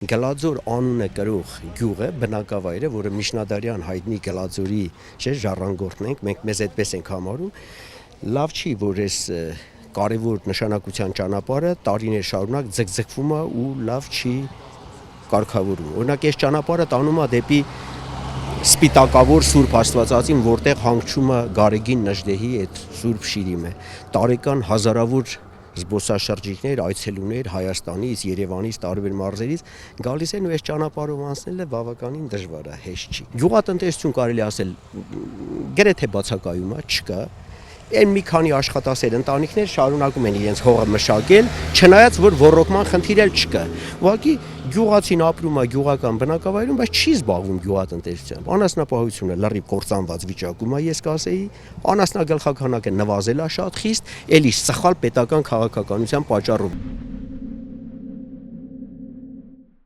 Գլաձոր անունը կրող գյուղը բնակավայրը, որը միջնադարյան հայտնի Գլաձորի ժառանգորդն ենք, մենք մեզ այդպես ենք համարում, լավ չի, որ այս կարևոր նշանակության ճանապարհը տարիներ շարունակ ձգձգվում է ու լավ չի կարգավորվում։ Օրինակ այս ճանապարհը տանում է դեպի Սպիտակավոր Սուրբ Աստվածածին, որտեղ հանգչում է Գարեգին Նժդեհի այդ Սուրբ Շիրիմը։ Տարեկան հազարավոր զբոսաշրջիկներ, այցելուներ Հայաստանից, Երևանից, տարբեր մարզերից գալիս են ու այս ճանապարհով անցնելը բավականին դժվար է, հեշտ չի։ Գյուղատնտեսություն կարելի ասել գրեթե բացակայում է, չկա։ Այն մի քանի աշխատասեր ընտանիքներ շարունակում են իրենց հողը մշակել, չնայած որ ոռոգման խնդիր էլ չկա։ Ուղղակի գյուղացին ապրում է գյուղական բնակավայրում, բայց չի զբաղվում գյուղատնտեսությամբ։ Անասնապահությունը լրիվ կործանված վիճակում է, ես կասեի, անասնագլխականակը նվազել է շատ խիստ, էլի սխալ պետական քաղաքականության պատճառով։